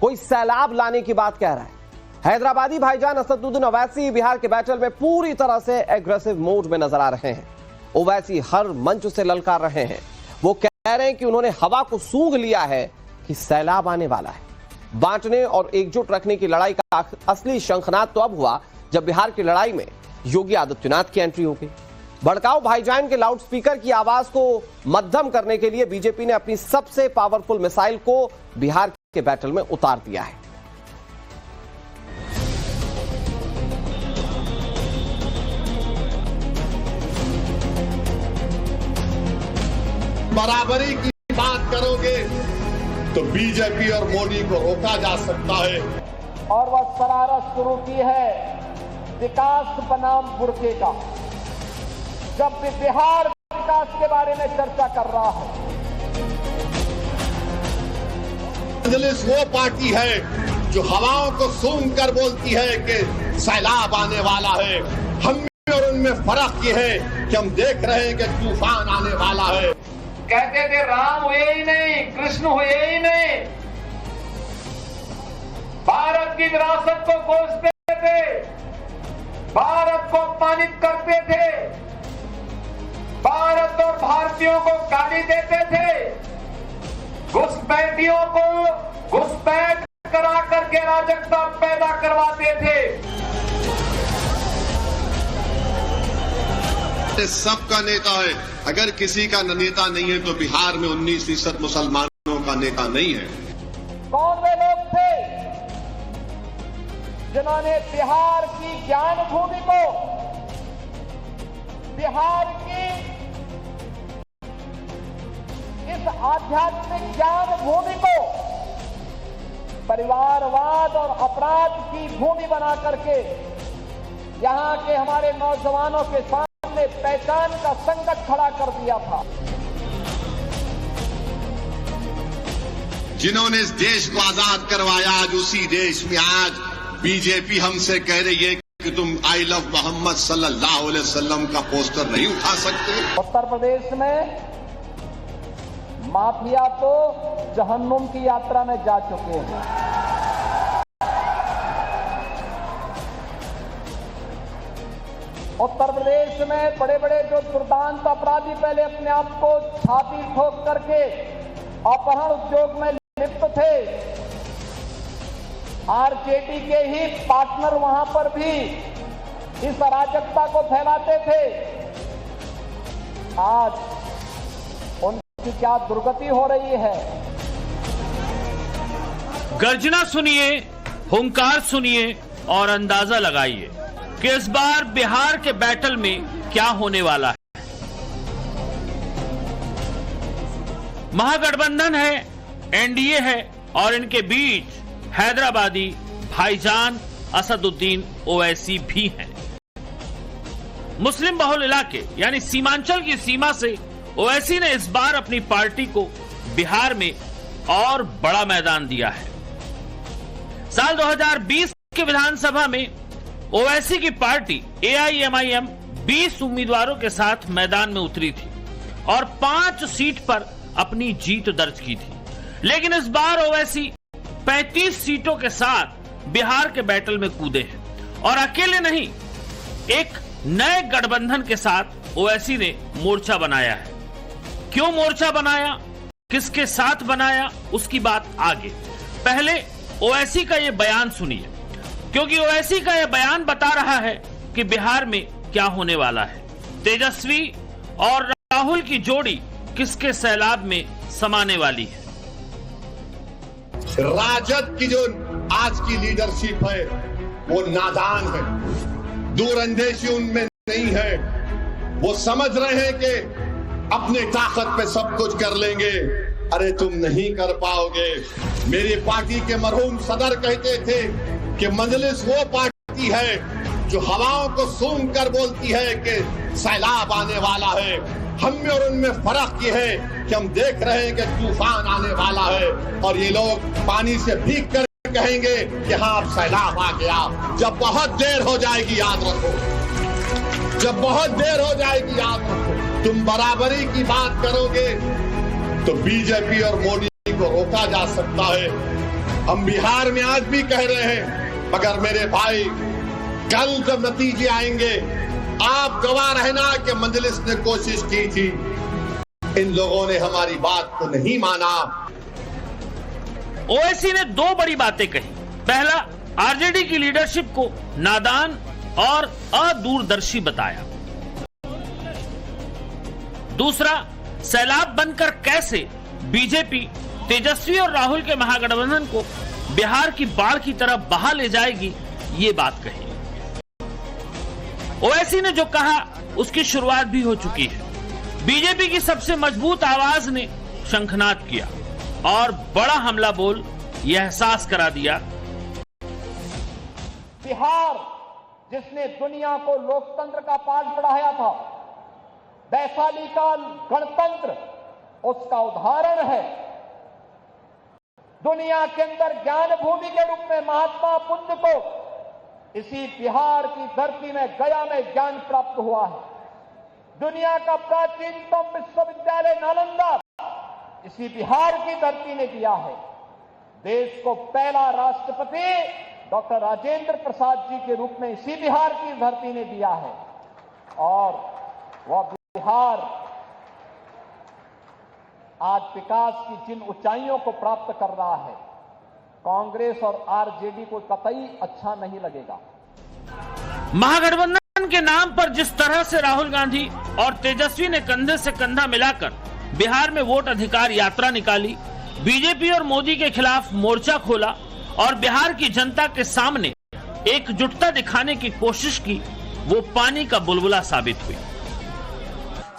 कोई सैलाब लाने की बात कह रहा है। हैदराबादी भाईजान असदुद्दीन ओवैसी बिहार के बैटल में पूरी तरह से एग्रेसिव मोड में नजर आ रहे हैं। ओवैसी हर मंच से ललकार रहे हैं। वो कह रहे हैं कि उन्होंने हवा को सूंघ लिया है कि सैलाब आने वाला है। बांटने और एकजुट रखने की लड़ाई का असली शंखनाद तो अब हुआ जब बिहार की लड़ाई में योगी आदित्यनाथ की एंट्री हो गई। भड़काऊ भाईजान के लाउडस्पीकर की आवाज को मध्यम करने के लिए बीजेपी ने अपनी सबसे पावरफुल मिसाइल को बिहार के बैटल में उतार दिया है। बराबरी की बात करोगे तो बीजेपी और मोदी को रोका जा सकता है। और वह शरारत शुरू की है विकास बनाम बुरके का। जब भी बिहार विकास के बारे में चर्चा कर रहा है, मजलिस वो पार्टी है जो हवाओं को सूंघ कर बोलती है कि सैलाब आने वाला है। हम और उनमें फर्क ये है कि हम देख रहे हैं कि तूफान आने वाला है। कहते थे राम हुए ही नहीं, कृष्ण हुए ही नहीं, भारत की विरासत को कोसते थे, भारत को अपमानित करते थे, भारत और भारतीयों को गाली देते थे, घुसपैठियों को घुसपैठ करा करके अराजकता पैदा करवाते थे। सबका नेता है। अगर किसी का नेता नहीं है तो बिहार में 19% मुसलमानों का नेता नहीं है। कौन वे लोग थे जिन्होंने बिहार की ज्ञान भूमि को, बिहार की इस आध्यात्मिक ज्ञान भूमि को परिवारवाद और अपराध की भूमि बना करके यहां के हमारे नौजवानों के सामने पहचान का संकट खड़ा कर दिया था। जिन्होंने इस देश को आजाद करवाया, आज उसी देश में आज बीजेपी हमसे कह रही है कि तुम आई लव मोहम्मद सल्लल्लाहु अलैहि वसल्लम का पोस्टर नहीं उठा सकते। उत्तर प्रदेश में माफिया तो जहन्नुम की यात्रा में जा चुके हैं। उत्तर प्रदेश में बड़े बड़े जो दुर्दांत अपराधी पहले अपने आप को छाती ठोक करके अपहरण उद्योग में लिप्त थे, आरजेडी के ही पार्टनर वहां पर भी इस अराजकता को फैलाते थे। आज उनकी क्या दुर्गति हो रही है। गर्जना सुनिए, हुंकार सुनिए और अंदाजा लगाइए कि इस बार बिहार के बैटल में क्या होने वाला है। महागठबंधन है, एनडीए है और इनके बीच हैदराबादी भाईजान असदुद्दीन ओवैसी भी हैं। मुस्लिम बहुल इलाके यानी सीमांचल की सीमा से ओवैसी ने इस बार अपनी पार्टी को बिहार में और बड़ा मैदान दिया है। साल 2020 के विधानसभा में ओवैसी की पार्टी एआईएमआईएम 20 उम्मीदवारों के साथ मैदान में उतरी थी और 5 सीट पर अपनी जीत दर्ज की थी। लेकिन इस बार ओवैसी 35 सीटों के साथ बिहार के बैटल में कूदे हैं और अकेले नहीं, एक नए गठबंधन के साथ ओवैसी ने मोर्चा बनाया है। क्यों मोर्चा बनाया, किसके साथ बनाया, उसकी बात आगे। पहले ओवैसी का यह बयान सुनिए, क्योंकि ओवैसी का यह बयान बता रहा है कि बिहार में क्या होने वाला है। तेजस्वी और राहुल की जोड़ी किसके सैलाब में समाने वाली है। राजद की जो आज की लीडरशिप है वो नादान है, दूरंदेशी उनमें नहीं है। वो समझ रहे हैं कि अपने ताकत पे सब कुछ कर लेंगे। अरे तुम नहीं कर पाओगे। मेरी पार्टी के मरहूम सदर कहते थे कि मजलिस वो पार्टी है जो हवाओं को सूंघ कर बोलती है कि सैलाब आने वाला है। हम में और उनमें फर्क ये है कि हम देख रहे हैं कि तूफान आने वाला है और ये लोग पानी से भीग कर कहेंगे कि हाँ अब सैलाब आ गया। जब बहुत देर हो जाएगी याद रखो, जब बहुत देर हो जाएगी याद रखो। तुम बराबरी की बात करोगे तो बीजेपी और मोदी को रोका जा सकता है। हम बिहार में आज भी कह रहे हैं, मगर मेरे भाई कल जब नतीजे आएंगे आप गवाह रहना कि मजलिस ने कोशिश की थी, इन लोगों ने हमारी बात को नहीं माना। ओवैसी ने दो बड़ी बातें कही। पहला, आरजेडी की लीडरशिप को नादान और अदूरदर्शी बताया। दूसरा, सैलाब बनकर कैसे बीजेपी तेजस्वी और राहुल के महागठबंधन को बिहार की बाढ़ की तरह बहा ले जाएगी, ये बात कही। ओवैसी ने जो कहा उसकी शुरुआत भी हो चुकी है। बीजेपी की सबसे मजबूत आवाज ने शंखनाद किया और बड़ा हमला बोल यह एहसास करा दिया, बिहार जिसने दुनिया को लोकतंत्र का पाठ पढ़ाया था, वैशाली का गणतंत्र उसका उदाहरण है। दुनिया के अंदर ज्ञान भूमि के रूप में महात्मा बुद्ध को इसी बिहार की धरती में, गया में ज्ञान प्राप्त हुआ है। दुनिया का प्राचीनतम विश्वविद्यालय नालंदा इसी बिहार की धरती ने दिया है। देश को पहला राष्ट्रपति डॉक्टर राजेंद्र प्रसाद जी के रूप में इसी बिहार की धरती ने दिया है। और वह बिहार आज विकास की जिन ऊंचाइयों को प्राप्त कर रहा है, कांग्रेस और आरजेडी को कतई अच्छा नहीं लगेगा। महागठबंधन के नाम पर जिस तरह से राहुल गांधी और तेजस्वी ने कंधे से कंधा मिलाकर बिहार में वोट अधिकार यात्रा निकाली, बीजेपी और मोदी के खिलाफ मोर्चा खोला और बिहार की जनता के सामने एकजुटता दिखाने की कोशिश की, वो पानी का बुलबुला साबित हुई।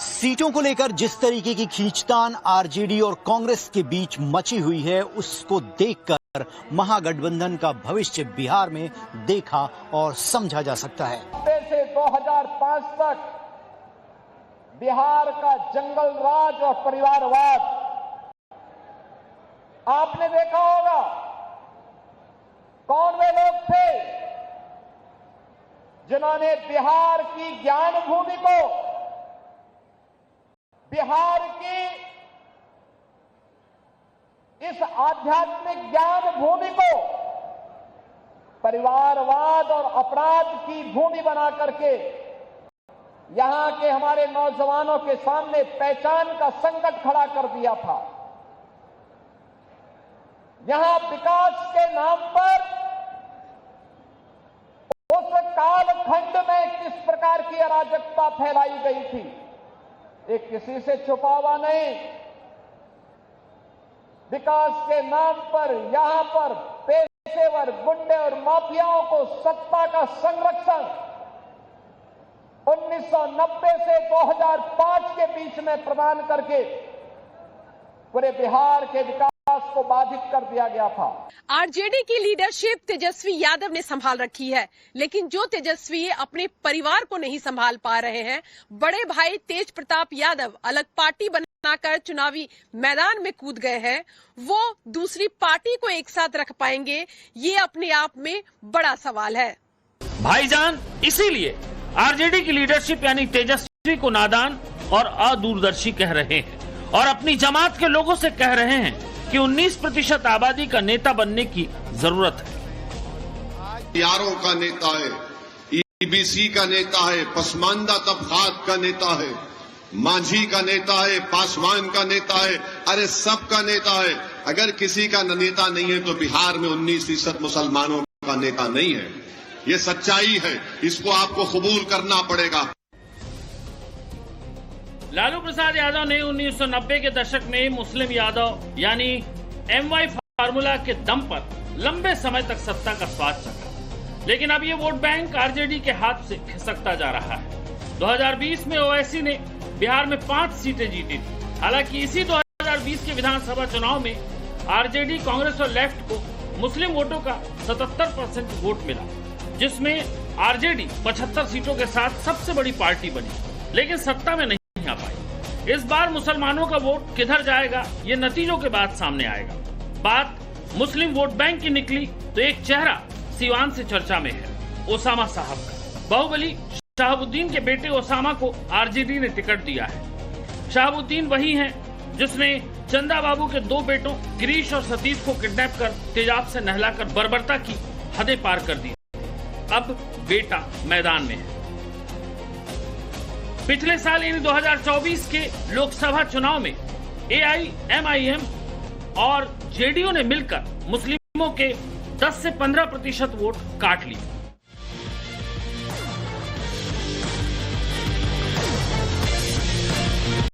सीटों को लेकर जिस तरीके की खींचतान आरजेडी और कांग्रेस के बीच मची हुई है, उसको देखकर महागठबंधन का भविष्य बिहार में देखा और समझा जा सकता है। से 2005 तक बिहार का जंगल राज और परिवारवाद आपने देखा होगा। कौन वे लोग थे जिन्होंने बिहार की ज्ञान भूमि को, बिहार की इस आध्यात्मिक ज्ञान भूमि को परिवारवाद और अपराध की भूमि बना करके यहां के हमारे नौजवानों के सामने पहचान का संकट खड़ा कर दिया था। यहां विकास के नाम पर उस कालखंड में किस प्रकार की अराजकता फैलाई गई थी, एक किसी से छुपा हुआ नहीं। विकास के नाम पर यहां पर पेशेवर गुंडे और माफियाओं को सत्ता का संरक्षण 1990 से 2005 के बीच में प्रदान करके पूरे बिहार के विकास को बाधित कर दिया गया था। आरजेडी की लीडरशिप तेजस्वी यादव ने संभाल रखी है, लेकिन जो तेजस्वी अपने परिवार को नहीं संभाल पा रहे हैं, बड़े भाई तेज प्रताप यादव अलग पार्टी बनाकर चुनावी मैदान में कूद गए हैं, वो दूसरी पार्टी को एक साथ रख पाएंगे, ये अपने आप में बड़ा सवाल है। भाईजान इसीलिए आरजेडी की लीडरशिप यानी तेजस्वी को नादान और अदूरदर्शी कह रहे हैं और अपनी जमात के लोगों से कह रहे हैं कि 19% आबादी का नेता बनने की जरूरत है। यारों का नेता है, ईबीसी का नेता है, पसमानदा तबकात का नेता है, मांझी का नेता है, पासवान का नेता है, अरे सबका नेता है। अगर किसी का नेता नहीं है तो बिहार में 19% मुसलमानों का नेता नहीं है। ये सच्चाई है, इसको आपको कबूल करना पड़ेगा। लालू प्रसाद यादव ने 1990 के दशक में मुस्लिम यादव यानी MY फार्मूला के दम पर लंबे समय तक सत्ता का स्वाद चखा, लेकिन अब ये वोट बैंक आरजेडी के हाथ से खिसकता जा रहा है। 2020 में ओवैसी ने बिहार में 5 सीटें जीती थी। हालांकि इसी 2020 के विधानसभा चुनाव में आरजेडी, कांग्रेस और लेफ्ट को मुस्लिम वोटों का 77% वोट मिला, जिसमें आरजेडी 75 सीटों के साथ सबसे बड़ी पार्टी बनी, लेकिन सत्ता में नहीं आ पाई। इस बार मुसलमानों का वोट किधर जाएगा, ये नतीजों के बाद सामने आएगा। बात मुस्लिम वोट बैंक की निकली तो एक चेहरा सीवान से चर्चा में है, ओसामा साहब का। बाहुबली शहाबुद्दीन के बेटे ओसामा को आरजेडी ने टिकट दिया है। शहाबुद्दीन वही हैं जिसने चंदा बाबू के 2 बेटों गिरीश और सतीश को किडनैप कर तेजाब से नहलाकर बर्बरता की हदें पार कर दी। अब बेटा मैदान में है। पिछले साल यानी 2024 के लोकसभा चुनाव में AIMIM और JDU ने मिलकर मुस्लिमों के 10 से 15% वोट काट लिए।